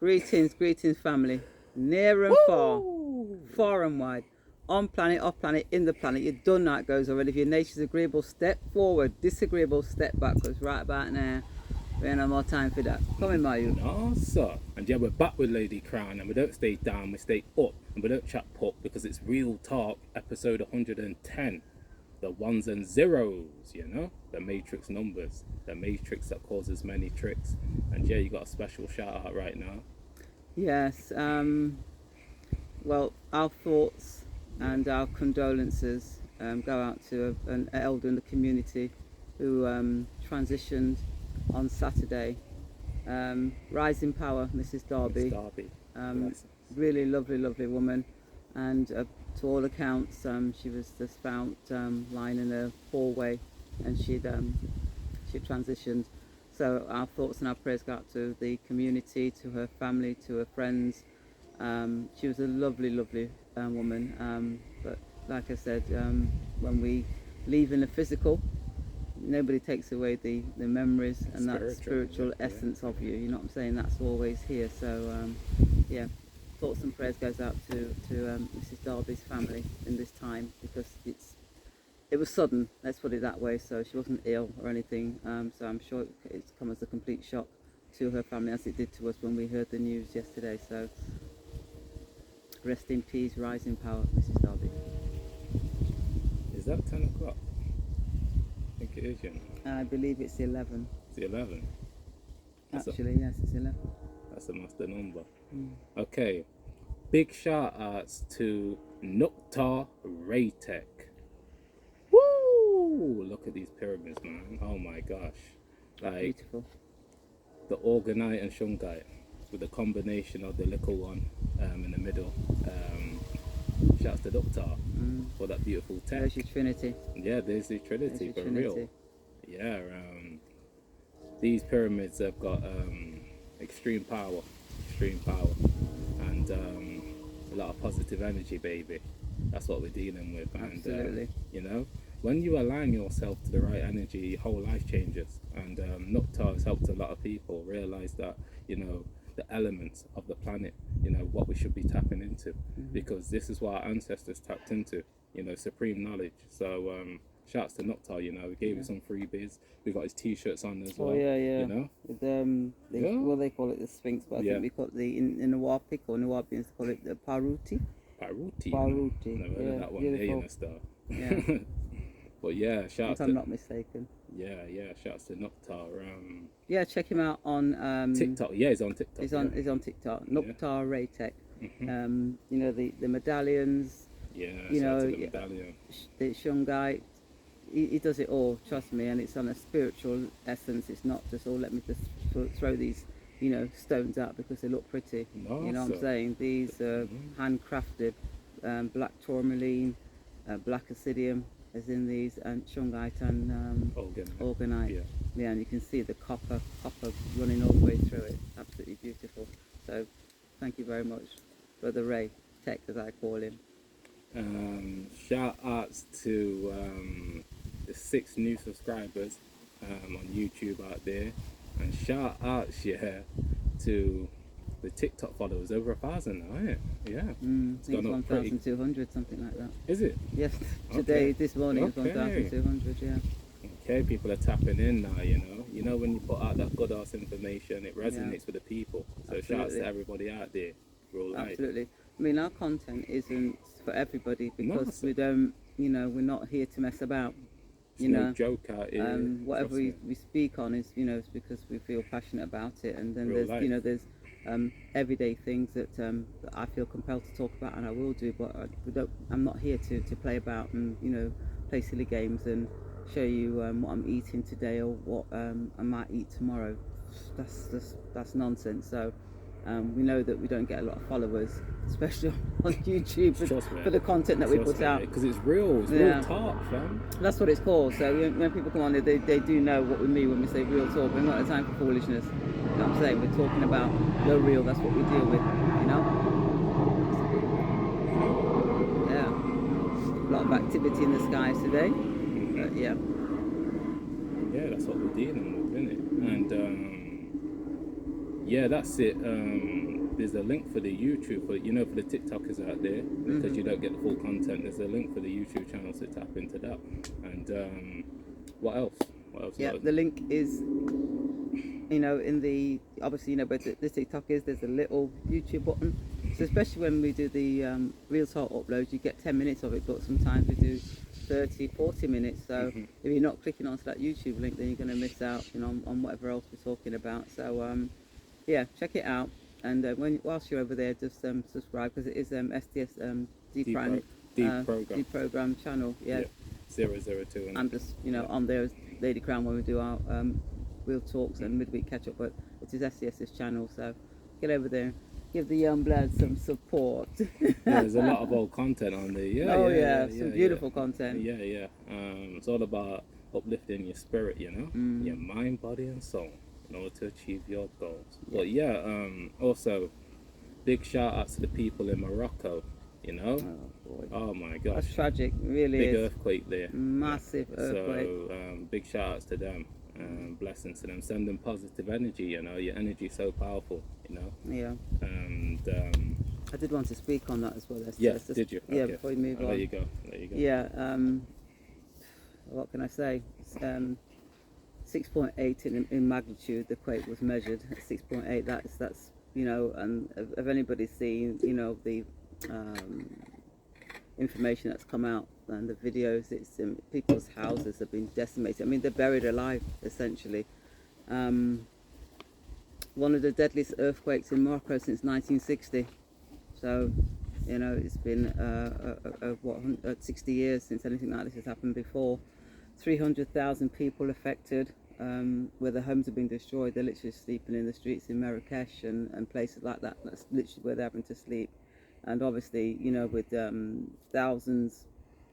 Greetings, family. Near and far, Woo! far and wide. On planet, off planet, in the planet. Your done night goes already. If your nature's agreeable, step forward. Disagreeable, step backwards. Right about now. We ain't no more time for that. Come in, Mayu. No, sir. And yeah, we're back with Ladycrowne, and we don't stay down, we stay up, and we don't chat pop because it's Real Talk, episode 110. The ones and zeros, you know? The matrix numbers. The matrix that causes many tricks. And yeah, you got a special shout out right now. Yes. Well, our thoughts and our condolences go out to an elder in the community who transitioned on Saturday. Rising power, Mrs. Darby. Miss Darby. Really lovely woman, and to all accounts, she was just found lying in a hallway, and she transitioned. So our thoughts and our prayers go out to the community, to her family, to her friends. She was a lovely woman. But like I said, when we leave in the physical, nobody takes away the memories and that spiritual essence of you. You know what I'm saying? That's always here. So yeah, thoughts and prayers goes out to Mrs. Darby's family in this time, because it was sudden. Let's put it that way. So she wasn't ill or anything. So I'm sure it's come as a complete shock to her family, as it did to us when we heard the news yesterday. So rest in peace, rise in power, Mrs. Darby. Is that 10 o'clock? I think it is, you know. I believe it's 11. It's 11. Actually, yes, it's 11. That's a master number. Okay. Big shout outs to Nukta Raytech. Woo! Look at these pyramids, man. Oh my gosh. Like, Beautiful. the Orgonite and Shungite with the combination of the little one in the middle. Shouts to Nukta for that beautiful tech. There's your Trinity. Yeah, there's the Trinity, There's your for Trinity. real. Yeah, these pyramids have got extreme power, and a lot of positive energy, baby. That's what we're dealing with. Absolutely. And you know, when you align yourself to the right energy, your whole life changes. And Nukta has helped a lot of people realize that, you know, the elements of the planet, you know, what we should be tapping into, because this is what our ancestors tapped into, you know, supreme knowledge. So shouts to Nukta, you know, we gave you some freebies. We got his t-shirts on as well. Oh yeah. You know, With well, they call it the Sphinx, but I think we call it in the Warpic or Nawabians call it the Paruti. Paruti. Paruti. Never heard of that one. There, you know, stuff. Yeah. But yeah, shouts If to I'm not mistaken. yeah, shouts to Nukta. Yeah, check him out on TikTok. Yeah, he's on TikTok. He's on TikTok. Nukta Raytech. You know, the medallions. Yeah, You shout know, to the medallion. The Shungite. He does it all, trust me, and it's on a spiritual essence. It's not just, let me just throw these, you know, stones out because they look pretty. No, you know what I'm saying? These are handcrafted, black tourmaline, black obsidian, as in these, and Shungite and Orgonite. Yeah, and you can see the copper running all the way through it. Absolutely beautiful. So, thank you very much, Brother Ray Tech, as I call him. Shout outs to the 6 new subscribers on YouTube out there, and shout outs to the TikTok followers, over 1,000 now, isn't it? Yeah, I think it's 1,200, something like that. Is it? Yes, today, this morning, it's 1,200, yeah. Okay, people are tapping in now, you know when you put out that good ass information, it resonates with the people. So shout outs to everybody out there. Real life. Absolutely. I mean, our content isn't for everybody, because we don't, you know, we're not here to mess about. You know, no joke out here. Whatever we speak on is, you know, it's because we feel passionate about it, and then Real there's, life. you know, there's everyday things that I feel compelled to talk about, and I will do, but I'm not here to play about and, you know, play silly games and show you what I'm eating today or what I might eat tomorrow. That's nonsense. So we know that we don't get a lot of followers, especially on YouTube, for the content that we put out. Because it's real talk, fam. That's what it's called. So when people come on there, they do know what we mean when we say real talk. We're not a time for foolishness. You know what I'm saying? We're talking about the real. That's what we deal with, you know? Yeah. A lot of activity in the skies today. But yeah. Yeah, that's what we're dealing with, isn't it? And yeah, that's it. there's a link for the YouTube, for for the TikTokers out there, because you don't get the full content. There's a link for the YouTube channel to tap into that. And what else? What else? Yeah, the link is, in the, obviously, but the TikTok there's a little YouTube button. So especially when we do the real talk uploads, you get 10 minutes of it, but sometimes we do 30, 40 minutes. So if you're not clicking onto that YouTube link, then you're going to miss out, on whatever else we're talking about. So yeah, check it out. And whilst you're over there, just subscribe, because it is STS deprogram channel. Yeah. 002. I'm just on there as Ladycrowne when we do our real talks and midweek catch up. But it is STS's channel, so get over there, give the young blood some support. There's a lot of old content on there. Some beautiful content. It's all about uplifting your spirit, your mind, body, and soul, in order to achieve your goals. But also big shout out to the people in Morocco. Oh my gosh, that's tragic, really. Big earthquake there, massive earthquake. So big shout outs to them, blessings to them. Send them positive energy. Your energy is so powerful. Yeah. And I did want to speak on that as well. Yes, did you? Yeah, okay. before you move on. There you go. Yeah. What can I say? 6.8 in magnitude. The quake was measured at 6.8. That's and if anybody's seen the information that's come out and the videos, it's people's houses have been decimated. I mean, they're buried alive essentially. One of the deadliest earthquakes in Morocco since 1960. So it's been 60 years since anything like this has happened before. 300,000 people affected, where their homes have been destroyed. They're literally sleeping in the streets in Marrakesh and places like that. That's literally where they're having to sleep. And obviously, with thousands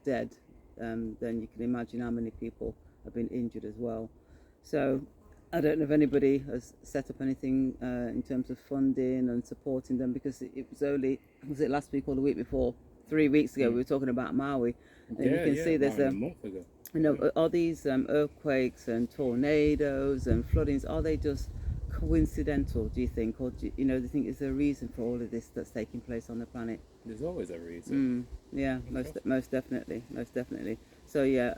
dead, then you can imagine how many people have been injured as well. So I don't know if anybody has set up anything in terms of funding and supporting them, because it was only, was it last week or the week before? 3 weeks ago, we were talking about Maui. And you can see there's a month ago. Are these earthquakes and tornadoes and floodings, are they just coincidental, do you think? Or do you think is there a reason for all of this that's taking place on the planet? There's always a reason. Yeah, most definitely. So yeah,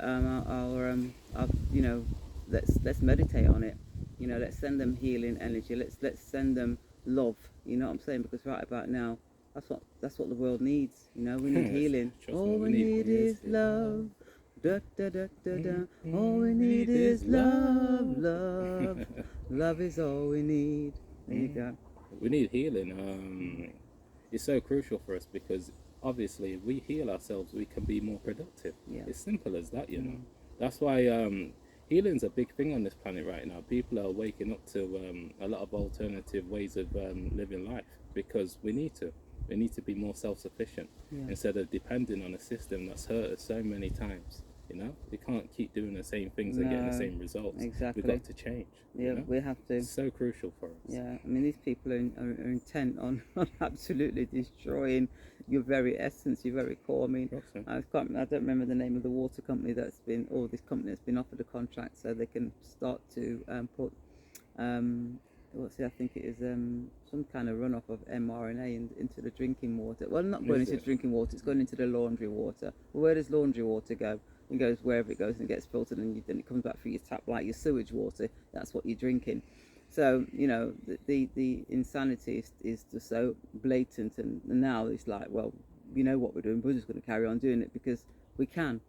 let's meditate on it. Let's send them healing energy. Let's send them love. You know what I'm saying? Because right about now, that's what the world needs. We need healing. All we need is love. Da, da, da, da, da. All we need is love. Love is all we need. There you go. We need healing. It's so crucial for us, because obviously if we heal ourselves, we can be more productive. Yeah. It's simple as that, That's why healing's a big thing on this planet right now. People are waking up to a lot of alternative ways of living life, because we need to. We need to be more self-sufficient instead of depending on a system that's hurt us so many times. We can't keep doing the same things and getting the same results. Exactly. We've got to change. We have to. It's so crucial for us. Yeah, I mean, these people are intent on absolutely destroying your very essence, your very core. I mean, I don't remember the name of the water company this company that's been offered a contract so they can start to put I think it is some kind of runoff of mRNA into the drinking water. Well, not going into drinking water, it's going into the laundry water. Well, where does laundry water go? It goes wherever it goes and gets filtered, and then it comes back through your tap like your sewage water. That's what you're drinking. So the insanity is just so blatant, and now it's like, well, what we're doing, we're just going to carry on doing it because we can.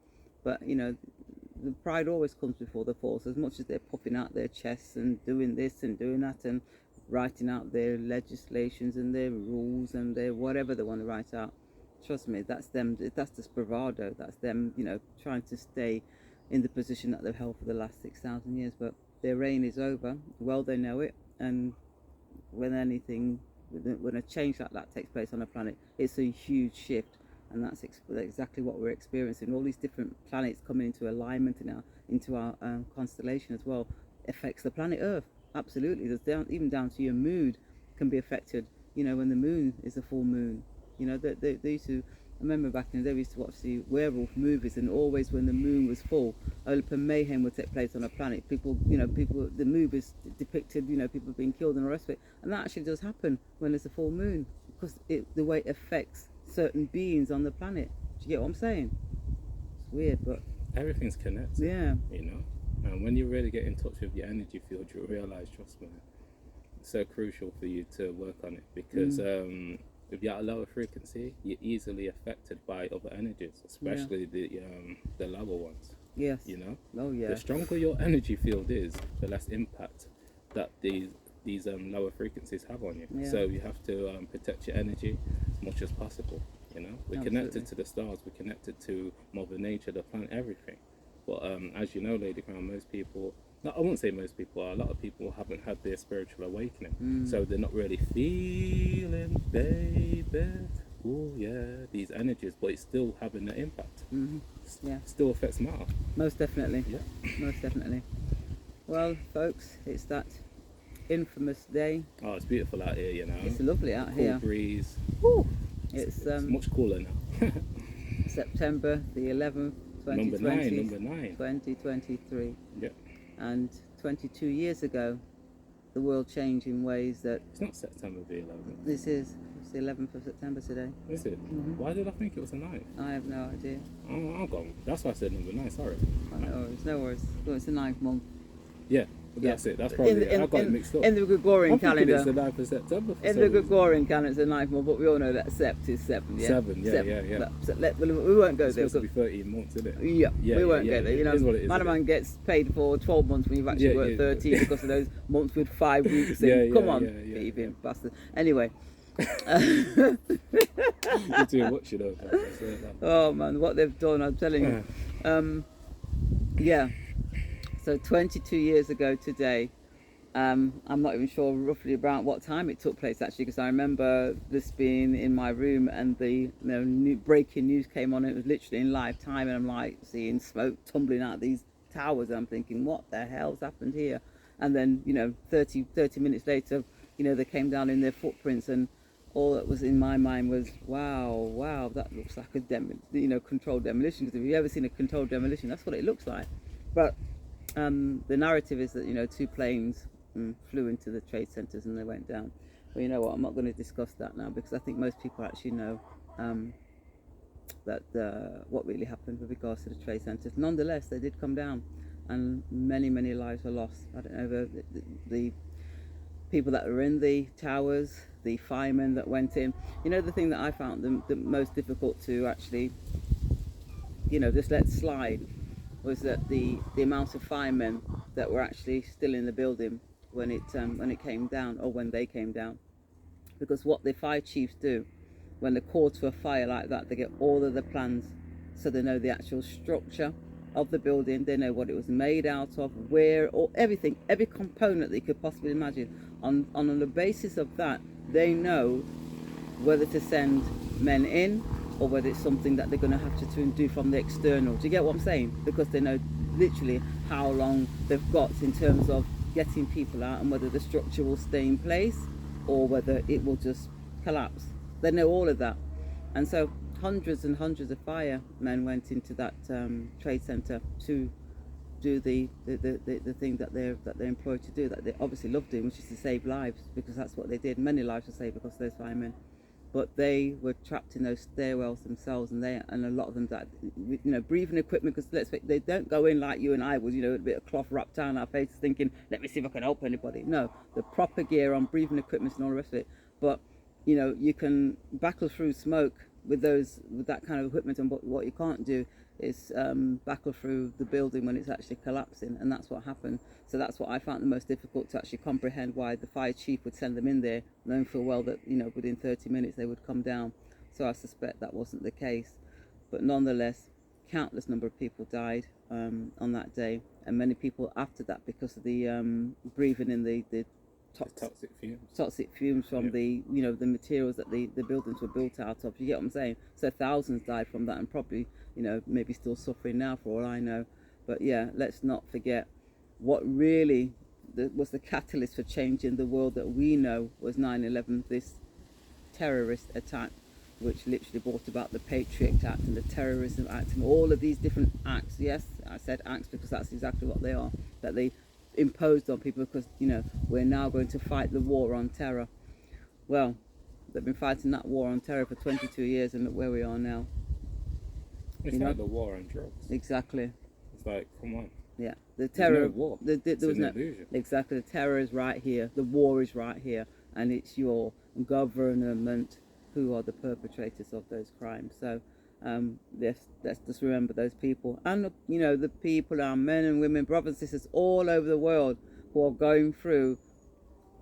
But the pride always comes before the fall. So as much as they're puffing out their chests and doing this and doing that and writing out their legislations and their rules and their whatever they want to write out, trust me, that's them. That's just bravado. That's them, trying to stay in the position that they've held for the last 6,000 years. But their reign is over. Well, they know it. And when a change like that takes place on a planet, it's a huge shift. And that's exactly what we're experiencing. All these different planets coming into alignment into our constellation as well affects the planet Earth. Absolutely. Even down to your mood can be affected. When the moon is a full moon. They used to I remember back in the day we used to watch the werewolf movies, and always when the moon was full, open mayhem would take place on a planet. People, the movies depicted, people being killed and the rest of it. And that actually does happen when there's a full moon, because the way it affects certain beings on the planet. Do you get what I'm saying? It's weird, but everything's connected. yeah. And when you really get in touch with your energy field, you'll realize, trust me, it's so crucial for you to work on it, because if you're at a lower frequency, you're easily affected by other energies, especially the lower ones. Yes. Oh yeah. The stronger your energy field is, the less impact that these lower frequencies have on you. Yeah. So you have to protect your energy as much as possible. We're connected to the stars, we're connected to Mother Nature, the planet, everything. But as you know, Ladycrowne, most people, I won't say most people, a lot of people haven't had their spiritual awakening. So they're not really feeling, baby, oh yeah, these energies, but it's still having an impact. Yeah. Still affects matter. Most definitely. Yeah. Most definitely. Well, folks, it's that infamous day. Oh, it's beautiful out here, It's lovely out cool here. breeze. Woo. It's much cooler now. September the 11th, 2020. Number nine. 2023. Yeah. And 22 years ago, the world changed in ways that... It's not September the 11th. It's the 11th of September today. Is it? Why did I think it was the 9th? I have no idea. Oh, I'm gone. That's why I said number 9, sorry. No worries. Well, it's the 9th month. Yeah. That's it. That's probably it. I got it mixed up. In the Gregorian calendar. It's the 9th of September. In the Gregorian calendar, it's the 9th month, but we all know that Sept is 7. Yeah? 7, yeah. We won't go it's there. supposed to be 13 months, isn't it? Yeah, we won't go there. It is what it is, Man gets paid for 12 months when you've actually worked 13 because of those months with 5 weeks in. Come on, thieving bastard. Anyway. You're too much, Oh man, what they've done, I'm telling you. Yeah. So 22 years ago today, I'm not even sure roughly about what time it took place actually, because I remember this being in my room and the new breaking news came on. It was literally in live time, and I'm like seeing smoke tumbling out of these towers, and I'm thinking, what the hell's happened here? And then 30 minutes later, they came down in their footprints, and all that was in my mind was, wow, that looks like a controlled demolition. Because if you've ever seen a controlled demolition, that's what it looks like. But the narrative is that 2 planes flew into the trade centers and they went down. Well, you know what? I'm not going to discuss that now, because I think most people actually know that what really happened with regards to the trade centers. Nonetheless, they did come down, and many lives were lost. I don't know the people that were in the towers, the firemen that went in. The thing that I found the most difficult to actually just let slide was that the amount of firemen that were actually still in the building when it came down, or when they came down. Because what the fire chiefs do when they're called to a fire like that, they get all of the plans, so they know the actual structure of the building, they know what it was made out of, where, or everything, every component that you could possibly imagine. On the basis of that, they know whether to send men in, or whether it's something that they're going to have to do from the external. Do you get what I'm saying? Because they know literally how long they've got in terms of getting people out, and whether the structure will stay in place or whether it will just collapse. They know all of that. And so hundreds and hundreds of firemen went into that trade center to do the thing that they're employed to do, that they obviously love doing, which is to save lives, because that's what they did. Many lives were saved because of those firemen. But they were trapped in those stairwells themselves, and a lot of them died. Breathing equipment, because let's face it, they don't go in like you and I would, a bit of cloth wrapped down our faces, thinking, let me see if I can help anybody. No, the proper gear on, breathing equipment and all the rest of it. But you can battle through smoke with that kind of equipment, and what you can't do is battle through the building when it's actually collapsing, and that's what happened. So that's what I found the most difficult to actually comprehend, why the fire chief would send them in there, knowing full well that within 30 minutes they would come down. So I suspect that wasn't the case, but nonetheless, countless number of people died on that day, and many people after that, because of the breathing in the toxic fumes from the the materials that the buildings were built out of. You get what I'm saying? So thousands died from that, and probably maybe still suffering now, for all I know. But yeah, let's not forget what really was the catalyst for changing the world that we know was 9/11, this terrorist attack which literally brought about the Patriot Act and the Terrorism Act and all of these different acts. Yes, I said acts because that's exactly what they are, that they imposed on people because, you know, we're now going to fight the war on terror. Well, they've been fighting that war on terror for 22 years and look where we are now. It's You know? like the war on drugs. Exactly. It's like, come on. Yeah, the terror. There's no war. There It's was an no illusion. exactly. The terror is right here. The war is right here, and it's your government who are the perpetrators of those crimes. So, let's just remember those people, and you know, the people are men and women, brothers and sisters all over the world who are going through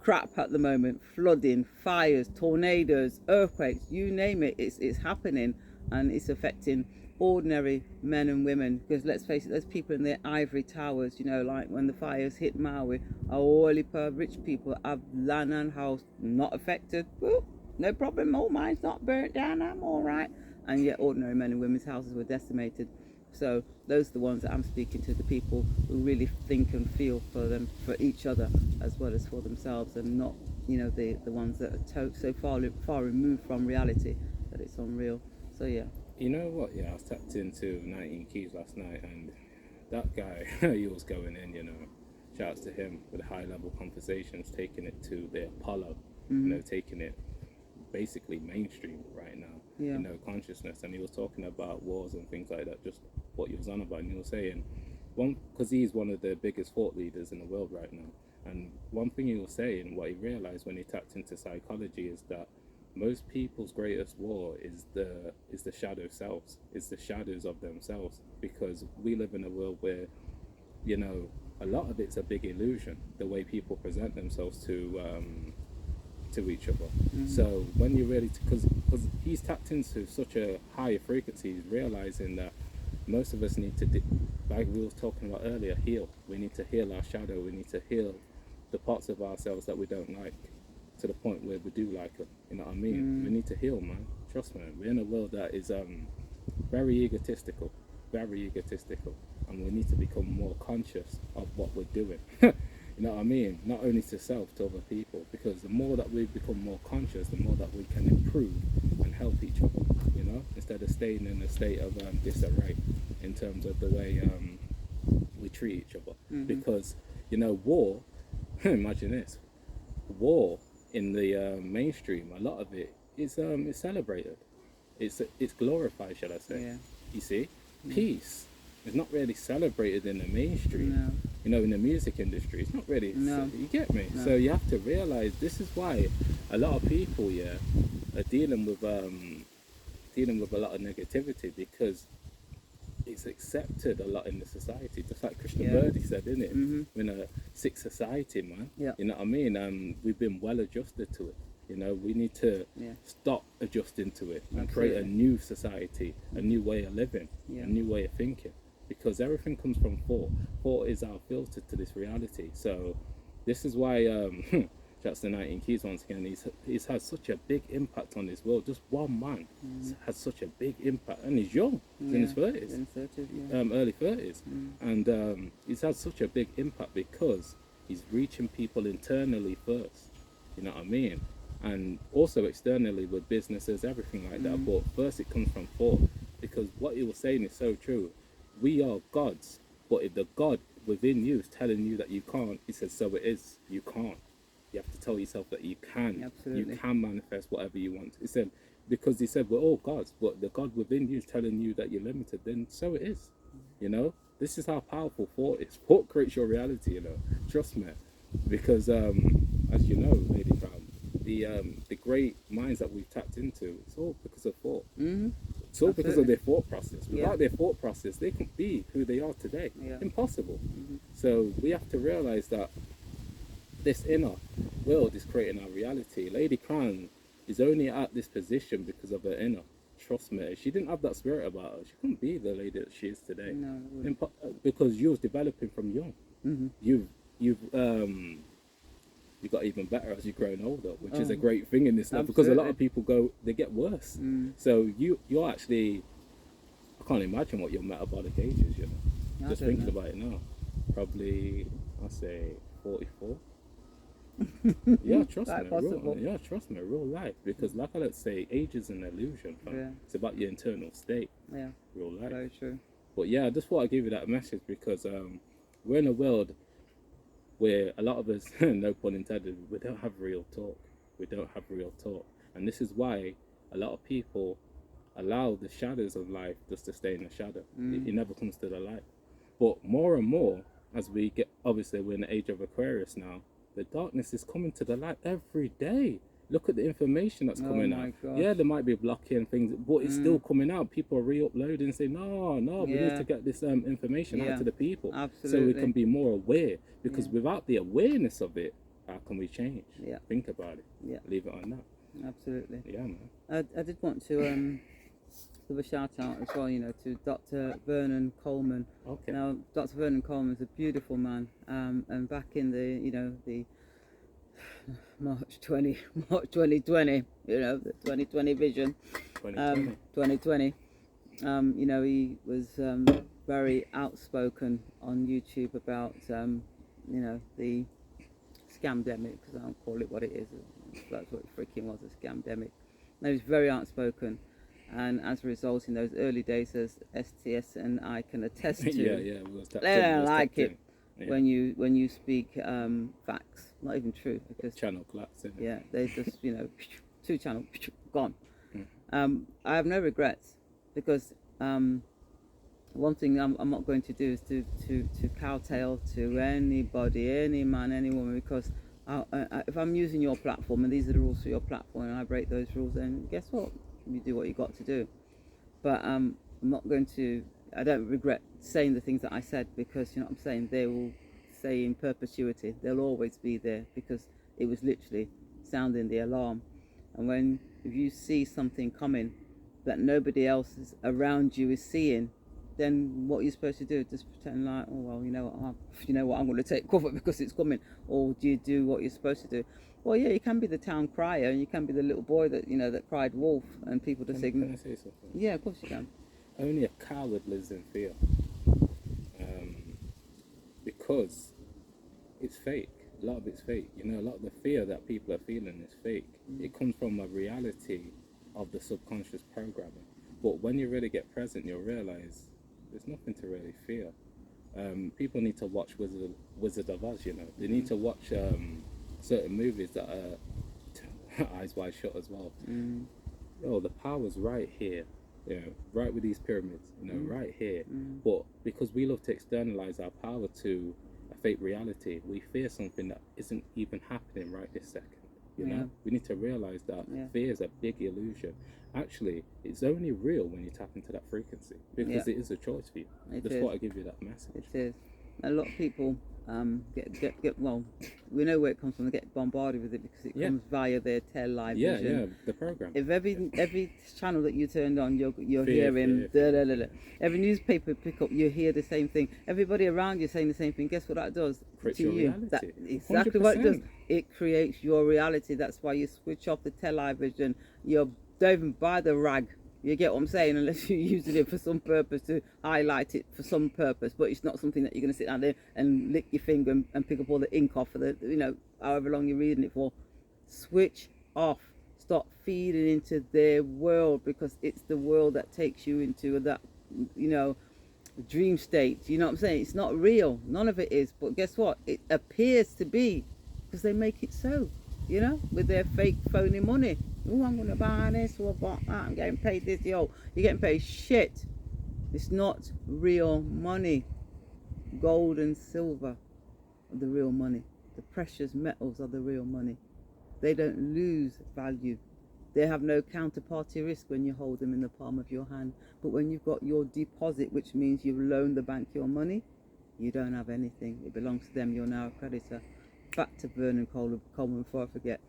crap at the moment: flooding, fires, tornadoes, earthquakes, you name it. It's happening, and it's affecting ordinary men and women, because let's face it, those people in their ivory towers, you know, like when the fires hit Maui, our oily rich people have land and house not affected. Well, no problem, all mine's not burnt down, I'm all right. And yet ordinary men and women's houses were decimated. So those are the ones that I'm speaking to, the people who really think and feel for them, for each other as well as for themselves, and not, you know, the ones that are so far removed from reality that it's unreal. So yeah. You know what? Yeah, I was tapped into 19 Keys last night, and that guy, he was going in, you know. Shouts to him with high level conversations, taking it to the Apollo, you know, taking it basically mainstream right now, you know, consciousness. And he was talking about wars and things like that, just what he was on about. And he was saying, because he's one of the biggest thought leaders in the world right now. And one thing he was saying, what he realized when he tapped into psychology, is that most people's greatest war is the shadow selves. It's the shadows of themselves, because we live in a world where, you know, a lot of it's a big illusion, the way people present themselves to each other. So when you really, because he's tapped into such a higher frequency, he's realizing that most of us need to, like we were talking about earlier, heal. We need to heal our shadow. We need to heal the parts of ourselves that we don't like, to the point where we do like them. You know what I mean? We need to heal, man. Trust me. We're in a world that is very egotistical, and we need to become more conscious of what we're doing. You know what I mean? Not only to self, to other people, because the more that we become more conscious, the more that we can improve and help each other, you know, instead of staying in a state of disarray in terms of the way we treat each other. Because, you know, war, imagine this, war in the mainstream, a lot of it is celebrated. It's glorified, shall I say? Yeah. You see, peace is not really celebrated in the mainstream. No. You know, in the music industry, it's not really. No. You get me? No. So you have to realize this is why a lot of people, are dealing with a lot of negativity, because it's accepted a lot in the society, just like Christian Birdie said, isn't it? We're in a sick society, man. You know what I mean? We've been well adjusted to it. You know, we need to stop adjusting to it and create a new society, a new way of living, a new way of thinking, because everything comes from thought. Thought is our filter to this reality. So this is why that's the 19 Keys once again. He's had such a big impact on this world. Just one man has such a big impact, and he's young. He's in his 30s, early 30s, and he's had such a big impact because he's reaching people internally first. You know what I mean? And also externally with businesses, everything like that. But first, it comes from thought, because what he was saying is so true. We are gods, but if the God within you is telling you that you can't, he says, so it is. You can't. You have to tell yourself that you can. Absolutely. You can manifest whatever you want. He said, because he said we're all gods, but the God within you is telling you that you're limited, then so it is. You know, this is how powerful thought is. Thought creates your reality, you know. Trust me. Because as you know, Ladycrowne, the great minds that we've tapped into, it's all because of thought. It's all because of their thought process. Without their thought process, they couldn't be who they are today. Impossible. So we have to realize that this inner world is creating our reality. Ladycrowne is only at this position because of her inner. Trust me, if she didn't have that spirit about her, she couldn't be the lady that she is today. No, because you was developing from young. You've got even better as you've grown older, which is a great thing in this life, because a lot of people they get worse. So you're actually, I can't imagine what your metabolic age is, you know. Just thinking about it now. Probably, I'll say 44. Yeah, trust Quite me, possible. real life. Because like I like to say, age is an illusion, fam. Yeah, It's about your internal state, yeah, real life. very true. But yeah, I just thought I'd give you that message because we're in a world where a lot of us, no pun intended, we don't have real talk. We don't have real talk. And this is why a lot of people allow the shadows of life just to stay in the shadow. It never comes to the light. But more and more, as we get, obviously, we're in the age of Aquarius now, the darkness is coming to the light every day. Look at the information that's Oh coming my out. gosh. Yeah, there might be blocking things, but it's still coming out. People are re-uploading and saying, no, no, we need Yeah. to get this information Yeah, out to the people so we absolutely. can be more aware. Because Yeah. without the awareness of it, how can we change? Yeah. Think about it. Yeah. Leave it on that. Absolutely. Yeah, man. I did want to give a shout out as well, to Dr. Vernon Coleman. Okay. Now, Dr. Vernon Coleman is a beautiful man, and back in the March 2020, the 2020 vision, 2020. 2020, he was very outspoken on YouTube about, the scamdemic, because I don't call it what it is. That's what it freaking was, a scamdemic. And he was very outspoken, and as a result, in those early days, as STS and I can attest to, yeah, they don't like it yeah. when you speak facts, not even true, because Channel collapse. yeah, they just two channel gone. I have no regrets, because one thing I'm not going to do is to kowtow to anybody, any man, any woman, because if I'm using your platform and these are the rules for your platform and I break those rules, then guess what? You do what you got to do. But I'm not going to. I don't regret saying the things that I said, because you know what I'm saying. They will say in perpetuity. They'll always be there, because it was literally sounding the alarm. And if you see something coming that nobody else is around you is seeing, then what you're supposed to do is just pretend like, oh well, you know what, I'm going to take cover because it's coming. Or do you do what you're supposed to do? Well, yeah, you can be the town crier, and you can be the little boy that that cried wolf, and people just Can I say something? Yeah, of course you can. Only a coward lives in fear, because it's fake. A lot of it's fake. A lot of the fear that people are feeling is fake. It comes from a reality of the subconscious programming. But when you really get present, you'll realize there's nothing to really fear. People need to watch Wizard of Oz. They need to watch certain movies that are eyes wide shut as well. The power's right here. Right with these pyramids. Right here. But because we love to externalize our power to a fake reality, we fear something that isn't even happening right this second. We need to realize that fear is a big illusion. Actually, it's only real when you tap into that frequency, because it is a choice for you. Just thought I'd give you that message. It is. A lot of people get well, we know where it comes from. They get bombarded with it because it comes via their television. Yeah, the program. If every channel that you turned on, you're Fear, hearing fear. Every newspaper you pick up, you hear the same thing. Everybody around you saying the same thing. Guess what that does Creates to your you? reality. That exactly what it does. 100%. It creates your reality. That's why you switch off the television. You don't even buy the rag. You get what I'm saying? Unless you're using it for some purpose, to highlight it for some purpose, but it's not something that you're going to sit down there and lick your finger and pick up all the ink off for the however long you're reading it for. Switch off. Stop feeding into their world, because it's the world that takes you into that dream state. You know what I'm saying? It's not real. None of it is. But guess what? It appears to be, because they make it so. With their fake phony money. Oh, I'm going to buy this or buy that. I'm getting paid this. You're getting paid shit. It's not real money. Gold and silver are the real money. The precious metals are the real money. They don't lose value. They have no counterparty risk when you hold them in the palm of your hand. But when you've got your deposit, which means you've loaned the bank your money, you don't have anything. It belongs to them. You're now a creditor. Back to Vernon Coleman before I forget.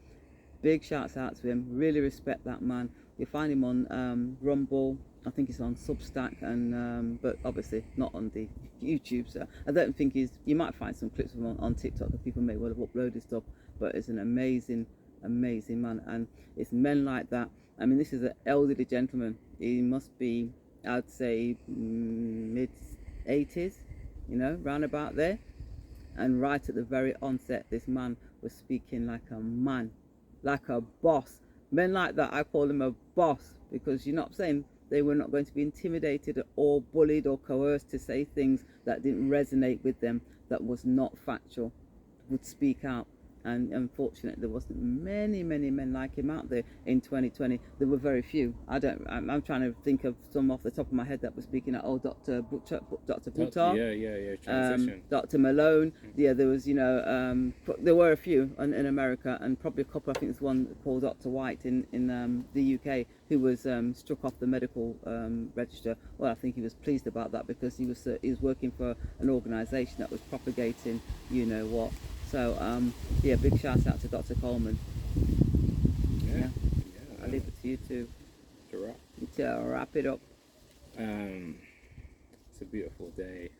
Big shouts out to him. Really respect that man. You'll find him on Rumble. I think he's on Substack, and but obviously not on the YouTube. So I don't think you might find some clips of him on TikTok, because people may well have uploaded stuff. But it's an amazing man, and it's men like that. I mean, this is an elderly gentleman. He must be, I'd say, mid-80s, round about there. And right at the very onset, this man was speaking like a man, like a boss. Men like that, I call them a boss, because, you know what I'm saying, they were not going to be intimidated or bullied or coerced to say things that didn't resonate with them, that was not factual, would speak out. And unfortunately, there wasn't many men like him out there in 2020. There were very few. I'm trying to think of some off the top of my head that was speaking out. Oh, Dr. Buttar, Transition. Dr. Malone. Yeah, there was, there were a few in America, and probably a couple. I think there's one called Dr. White in the UK, who was struck off the medical register. Well, I think he was pleased about that, because he was working for an organisation that was propagating, you know what. So yeah, big shout out to Dr. Coleman. Yeah. I'll leave it to you to wrap it up. It's a beautiful day.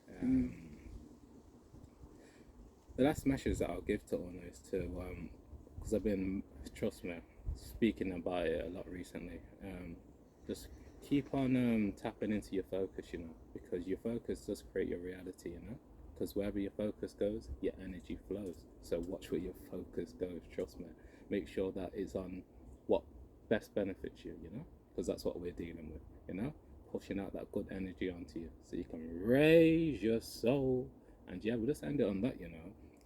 The last message that I'll give to Orna is to, because I've been, trust me, speaking about it a lot recently. Just keep on tapping into your focus, because your focus does create your reality, because wherever your focus goes, your energy flows. So watch where your focus goes, trust me. Make sure that it's on what best benefits you, because that's what we're dealing with, pushing out that good energy onto you so you can raise your soul. And yeah, we'll just end it on that,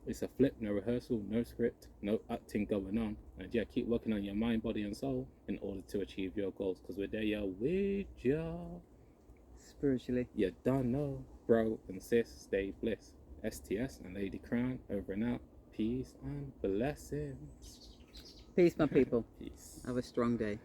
It's a flip, no rehearsal, no script, no acting going on. And yeah, keep working on your mind, body and soul in order to achieve your goals, because we're there, with ya. Spiritually. You don't know, bro and sis, stay bliss. STS and Ladycrowne, over and out. Peace and blessings. Peace, my people. Peace. Have a strong day.